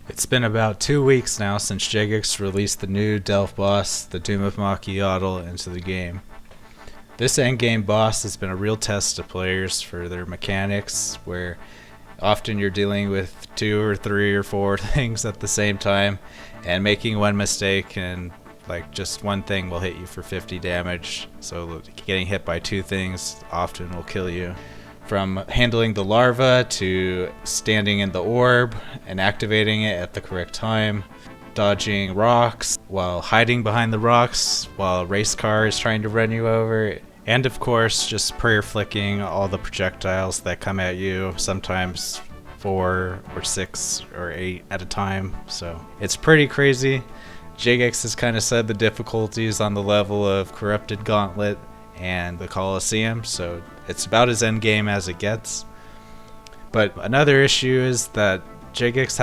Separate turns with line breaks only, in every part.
It's been about 2 weeks now since Jagex released the new Delph boss, the Doom of Mokhaiotl, into the game. This endgame boss has been a real test to players for their mechanics, where often you're dealing with 2 or 3 or 4 things at the same time, and making one mistake and just one thing will hit you for 50 damage, so getting hit by 2 things often will kill you. From handling the larva to standing in the orb and activating it at the correct time, dodging rocks while hiding behind the rocks while a race car is trying to run you over, and of course just prayer flicking all the projectiles that come at you, sometimes 4 or 6 or 8 at a time. So it's pretty crazy. Jagex has kind of said the difficulties on the level of Corrupted Gauntlet and the Colosseum, so it's about as endgame as it gets. But another issue is that Jagex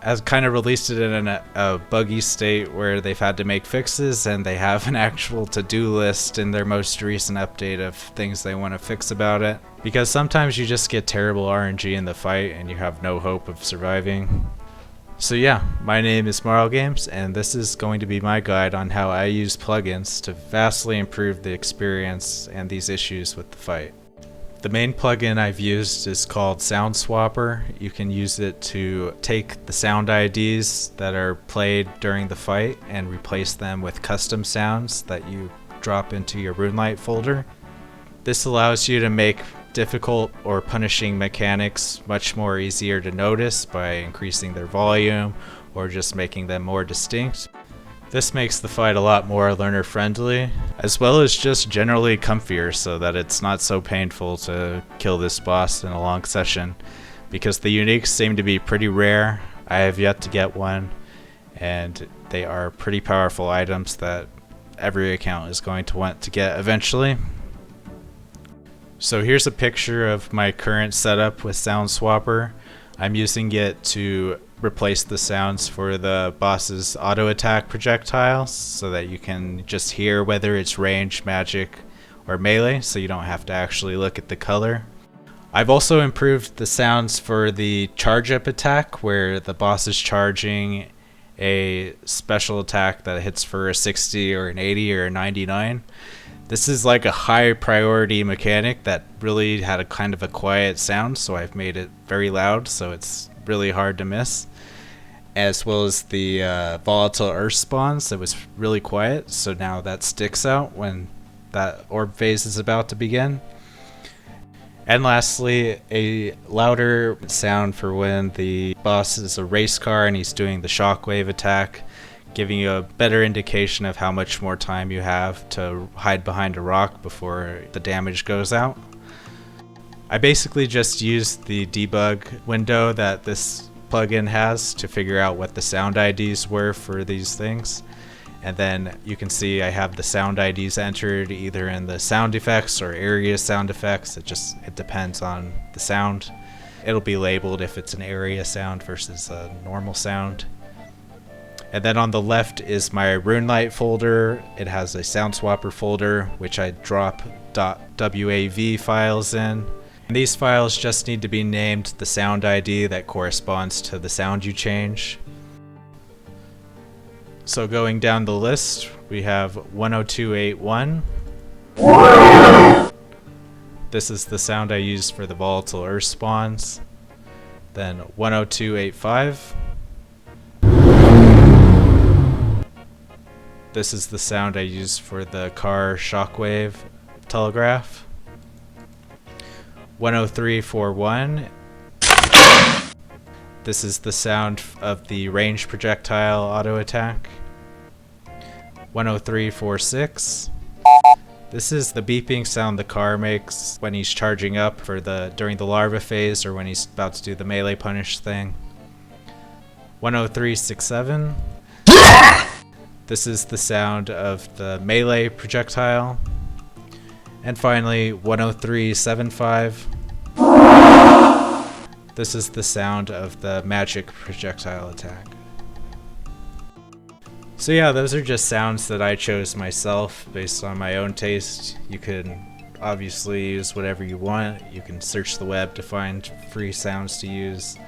has kind of released it in a buggy state where they've had to make fixes, and they have an actual to-do list in their most recent update of things they want to fix about it. Because sometimes you just get terrible RNG in the fight and you have no hope of surviving. So yeah, my name is Marl Games, and this is going to be my guide on how I use plugins to vastly improve the experience and these issues with the fight. The main plugin I've used is called SoundSwapper. You can use it to take the sound IDs that are played during the fight and replace them with custom sounds that you drop into your RuneLite folder. This allows you to make difficult or punishing mechanics much more easier to notice by increasing their volume or just making them more distinct. This makes the fight a lot more learner friendly, as well as just generally comfier, so that it's not so painful to kill this boss in a long session, because the uniques seem to be pretty rare. I have yet to get one, and they are pretty powerful items that every account is going to want to get eventually. So here's a picture of my current setup with SoundSwapper. I'm using it to replace the sounds for the boss's auto attack projectiles so that you can just hear whether it's range, magic, or melee, so you don't have to actually look at the color. I've also improved the sounds for the charge up attack, where the boss is charging a special attack that hits for a 60 or an 80 or a 99. This is like a high priority mechanic that really had a kind of a quiet sound, so I've made it very loud so it's really hard to miss. As well as the volatile earth spawns, that was really quiet, so now that sticks out when that orb phase is about to begin. And lastly, a louder sound for when the boss is a race car and he's doing the shockwave attack, giving you a better indication of how much more time you have to hide behind a rock before the damage goes out. I basically just used the debug window that this plugin has to figure out what the sound IDs were for these things. And then you can see I have the sound IDs entered either in the sound effects or area sound effects. It depends on the sound. It'll be labeled if it's an area sound versus a normal sound. And then on the left is my RuneLite folder. It has a SoundSwapper folder, which I drop .wav files in. And these files just need to be named the sound ID that corresponds to the sound you change. So going down the list, we have 10281. This is the sound I used for the volatile earth spawns. Then 10285. This is the sound I used for the car shockwave telegraph. 10341. This is the sound of the range projectile auto attack. 10346. This is the beeping sound the car makes when he's charging up during the larva phase or when he's about to do the melee punish thing. 10367. This is the sound of the melee projectile. And finally, 10375. This is the sound of the magic projectile attack. So yeah, those are just sounds that I chose myself based on my own taste. You can obviously use whatever you want. You can search the web to find free sounds to use,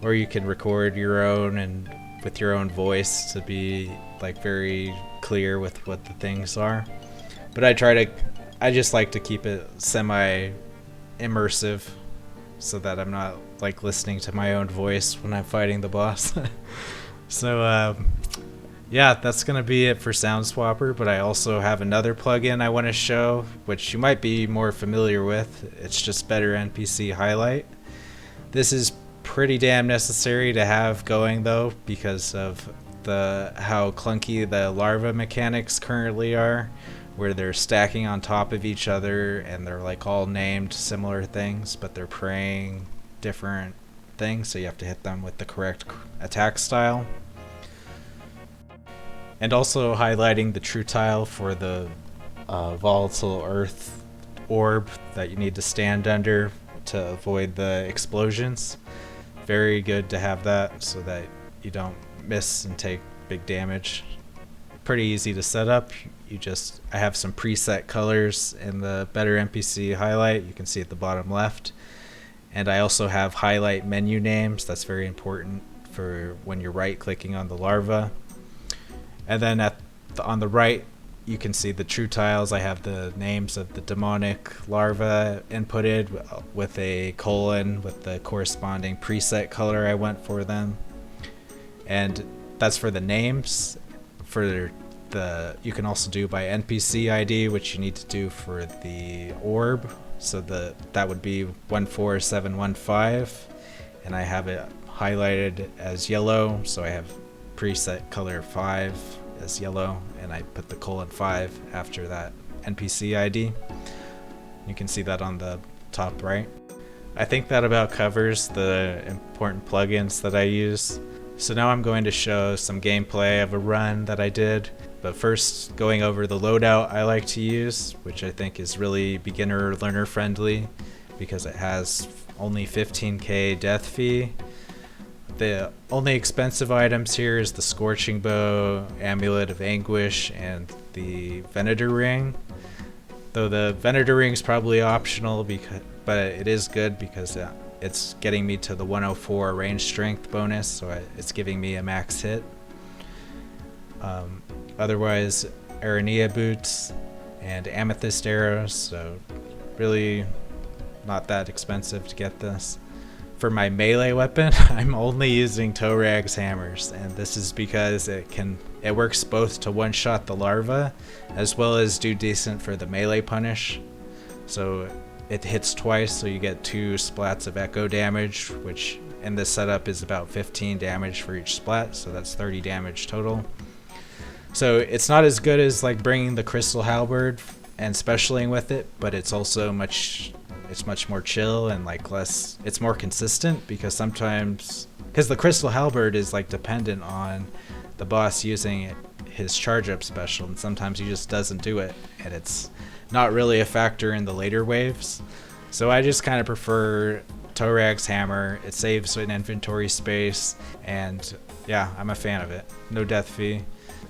or you can record your own and with your own voice to be like very clear with what the things are. But I just like to keep it semi immersive so that I'm not like listening to my own voice when I'm fighting the boss. So yeah, that's gonna be it for SoundSwapper, but I also have another plugin I want to show, which you might be more familiar with. It's just Better NPC Highlight. This is pretty damn necessary to have going though, because of how clunky the larva mechanics currently are, where they're stacking on top of each other and they're like all named similar things, but they're praying different things, so you have to hit them with the correct attack style. And also highlighting the true tile for the volatile earth orb that you need to stand under to avoid the explosions. Very good to have that so that you don't miss and take big damage. Pretty easy to set up. I have some preset colors in the Better NPC Highlight. You can see at the bottom left. And I also have highlight menu names. That's very important for when you're right clicking on the larva. And then on the right, you can see the true tiles. I have the names of the demonic larva inputted with a colon with the corresponding preset color I went for them. And that's for the names. For you can also do by NPC ID, which you need to do for the orb. So that would be 14715, and I have it highlighted as yellow, so I have preset color 5 as yellow, and I put the :5 after that NPC ID. You can see that on the top right. I think that about covers the important plugins that I use. So now I'm going to show some gameplay of a run that I did, but first going over the loadout I like to use, which I think is really beginner learner friendly because it has only 15k death fee. The only expensive items here is the Scorching Bow, Amulet of Anguish, and the Venator Ring. Though the Venator Ring is probably optional, but it is good because it's getting me to the 104 range strength bonus, so it's giving me a max hit. Otherwise, Aranea boots and amethyst arrows, so really not that expensive to get this. For my melee weapon, I'm only using Torag's hammers, and this is because it works both to one-shot the larva as well as do decent for the melee punish. So it hits twice, so you get 2 splats of echo damage, which in this setup is about 15 damage for each splat, so that's 30 damage total. So it's not as good as like bringing the Crystal Halberd and specialing with it, but it's also much more chill and like it's more consistent, because the Crystal Halberd is like dependent on the boss using his charge up special, and sometimes he just doesn't do it, and it's not really a factor in the later waves. So I just kind of prefer Torag's hammer. It saves in inventory space, and yeah, I'm a fan of it. No death fee.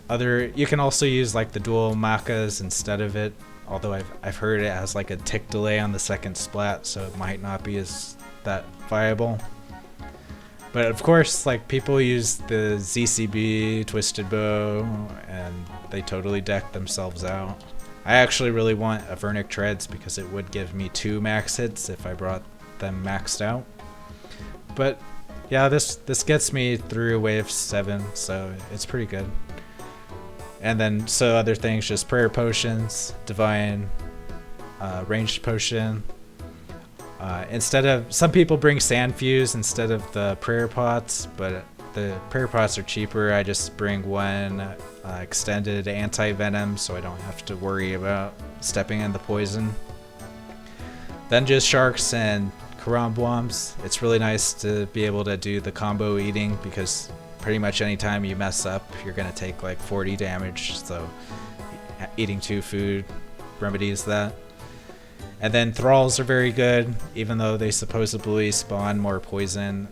You can also use like the dual machas instead of it, although I've heard it has like a tick delay on the second splat, so it might not be as that viable. But of course, like people use the ZCB Twisted Bow and they totally deck themselves out. I actually really want Avernic Treads because it would give me 2 max hits if I brought them maxed out. But yeah, this gets me through wave 7, so it's pretty good. And then so other things, just prayer potions, divine, ranged potion. Some people bring sand fuse instead of the prayer pots, but the prayer pots are cheaper. I just bring 1 extended anti-venom, so I don't have to worry about stepping in the poison. Then just sharks and karambwams. It's really nice to be able to do the combo eating, because pretty much anytime you mess up, you're gonna take like 40 damage, so eating 2 food remedies that. And then thralls are very good, even though they supposedly spawn more poison.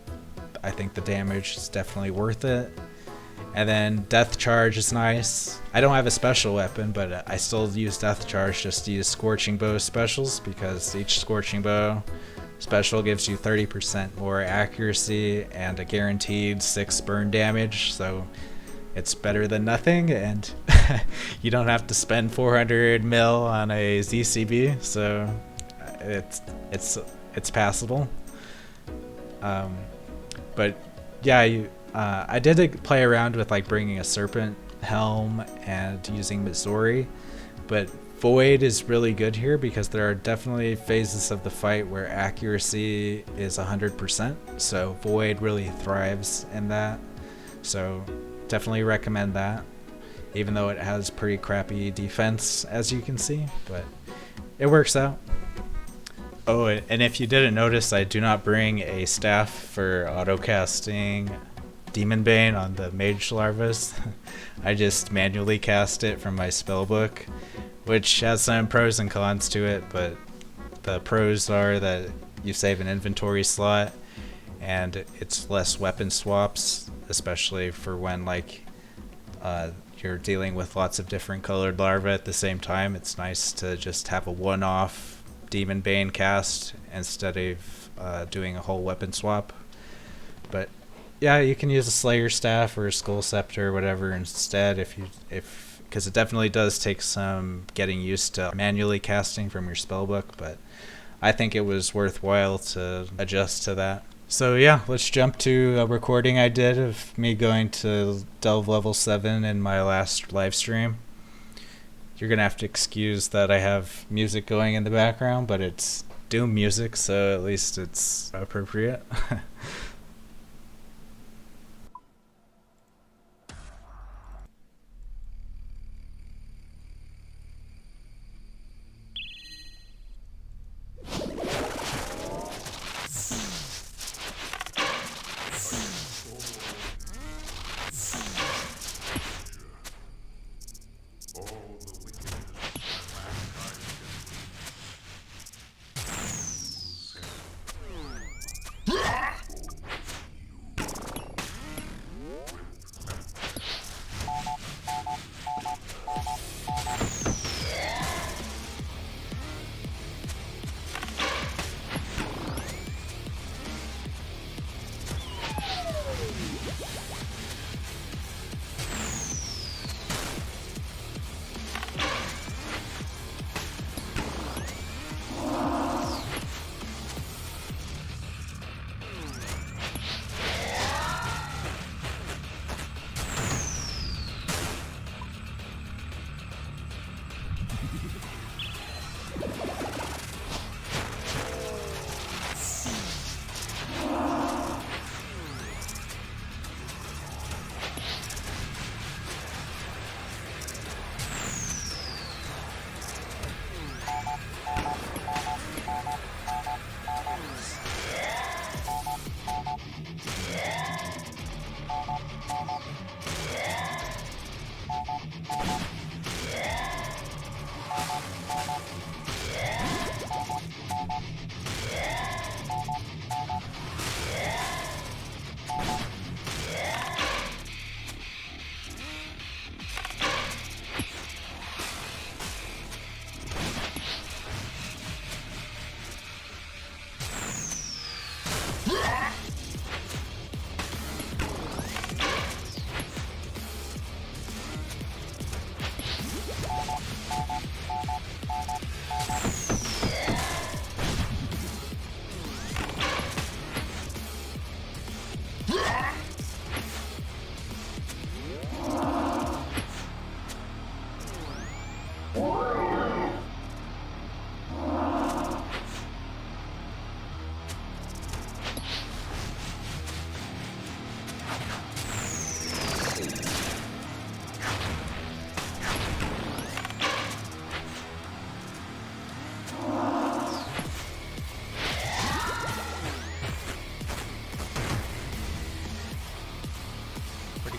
I think the damage is definitely worth it. And then death charge is nice. I don't have a special weapon, but I still use death charge just to use Scorching Bow specials, because each Scorching Bow Special gives you 30% more accuracy and a guaranteed 6 burn damage, so it's better than nothing, and you don't have to spend 400 mil on a ZCB, so it's passable. But yeah, I did play around with like bringing a serpent helm and using Missouri, but Void is really good here because there are definitely phases of the fight where accuracy is 100%, so Void really thrives in that, so definitely recommend that, even though it has pretty crappy defense, as you can see, but it works out. Oh, and if you didn't notice, I do not bring a staff for auto-casting Demon Bane on the Mage Larvas. I just manually cast it from my spellbook, which has some pros and cons to it, but the pros are that you save an inventory slot, and it's less weapon swaps, especially for when like you're dealing with lots of different colored larvae at the same time. It's nice to just have a one-off Demon Bane cast instead of doing a whole weapon swap. But yeah, you can use a Slayer Staff or a Skull Scepter or whatever instead because it definitely does take some getting used to manually casting from your spellbook, but I think it was worthwhile to adjust to that. So yeah, let's jump to a recording I did of me going to Delve level 7 in my last live stream. You're gonna have to excuse that I have music going in the background, but it's Doom music, so at least it's appropriate.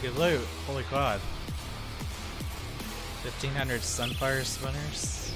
Good loot. Holy god. 1,500 Sunfire Spinners.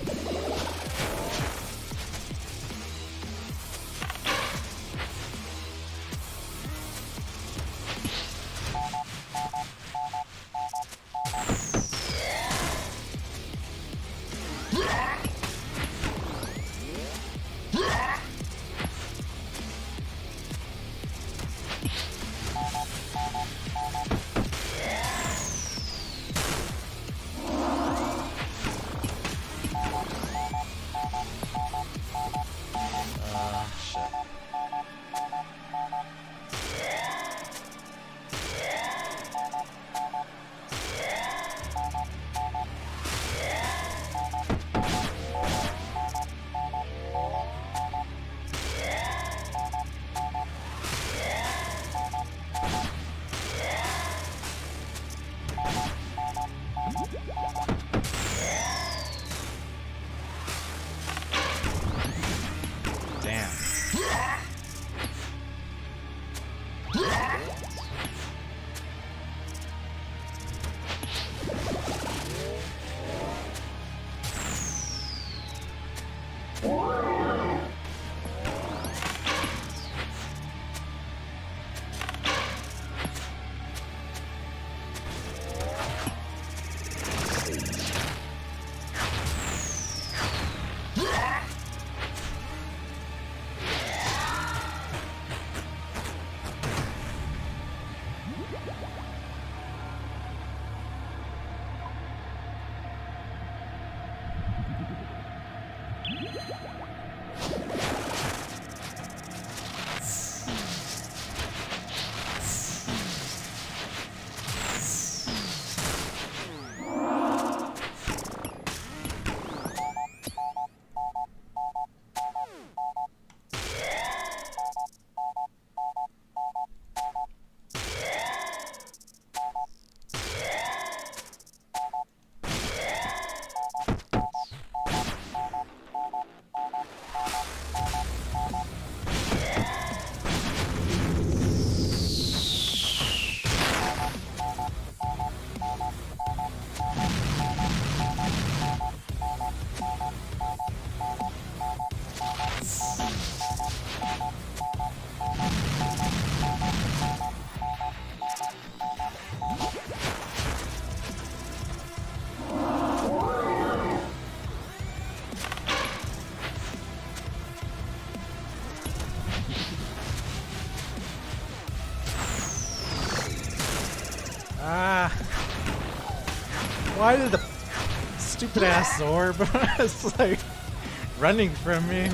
Ah! Why did the stupid ass orb is like running from me?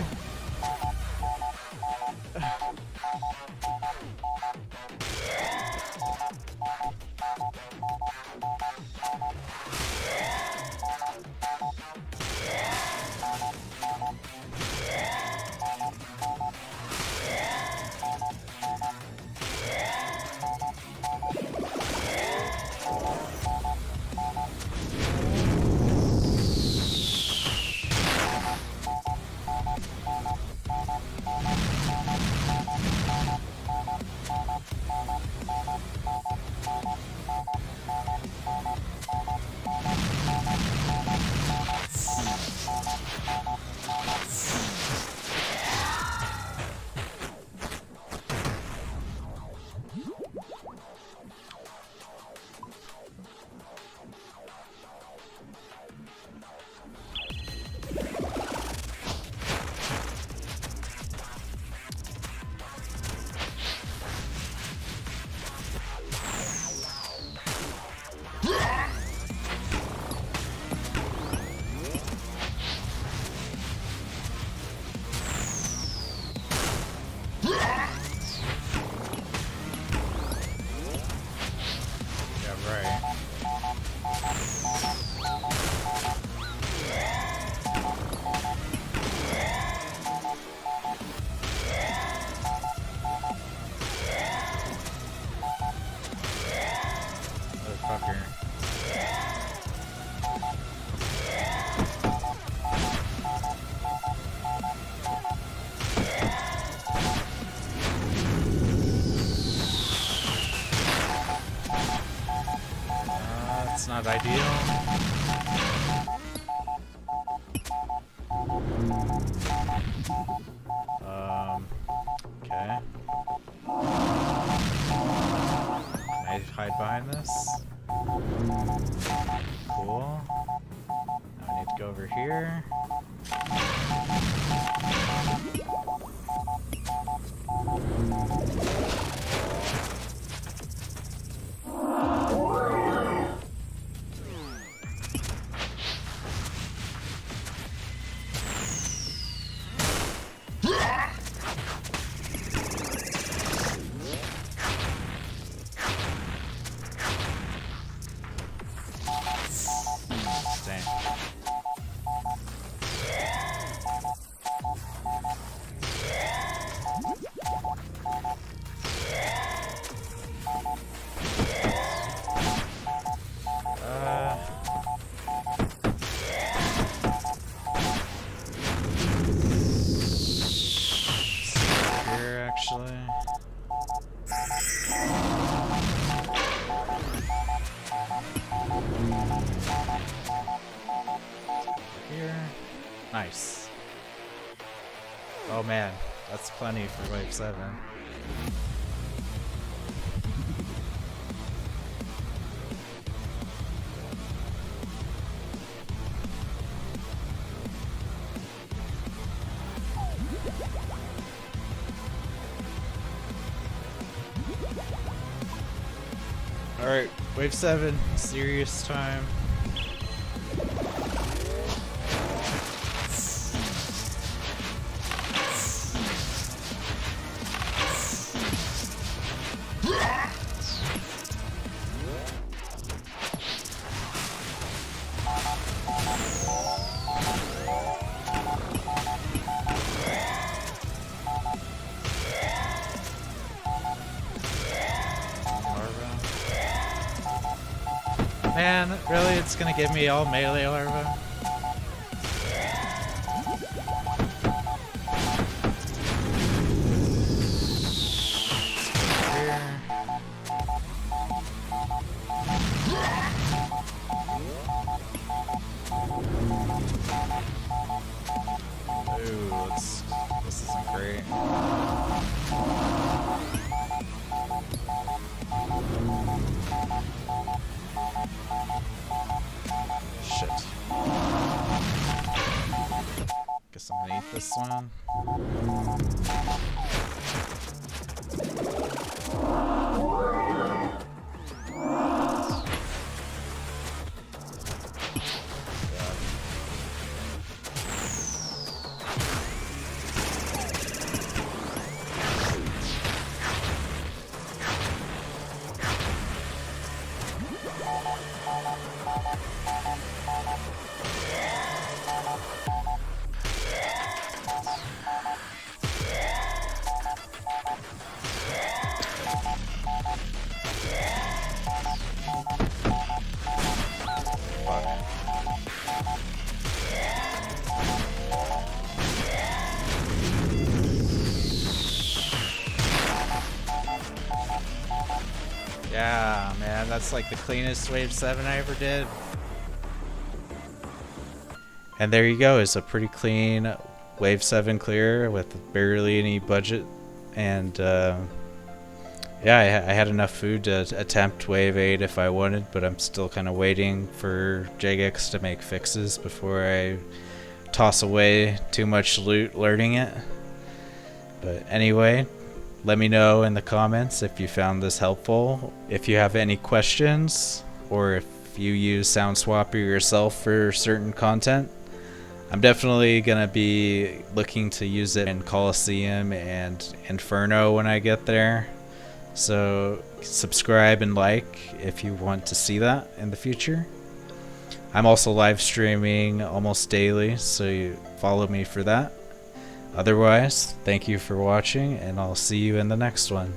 That's not ideal. Okay. Can I hide behind this? Cool. Now I need to go over here. Nice. Oh man, that's plenty for wave 7. Alright, wave 7, serious time. Man, really? It's gonna give me all melee larva? Ooh, this isn't great. Shit. Guess I'm gonna eat this one. Yeah, man, that's like the cleanest Wave 7 I ever did. And there you go, it's a pretty clean Wave 7 clear with barely any budget. And yeah, I had enough food to attempt Wave 8 if I wanted, but I'm still kind of waiting for Jagex to make fixes before I toss away too much loot learning it. But anyway, let me know in the comments if you found this helpful. If you have any questions, or if you use SoundSwapper yourself for certain content. I'm definitely going to be looking to use it in Coliseum and Inferno when I get there. So subscribe and like if you want to see that in the future. I'm also live streaming almost daily, so you follow me for that. Otherwise, thank you for watching, and I'll see you in the next one.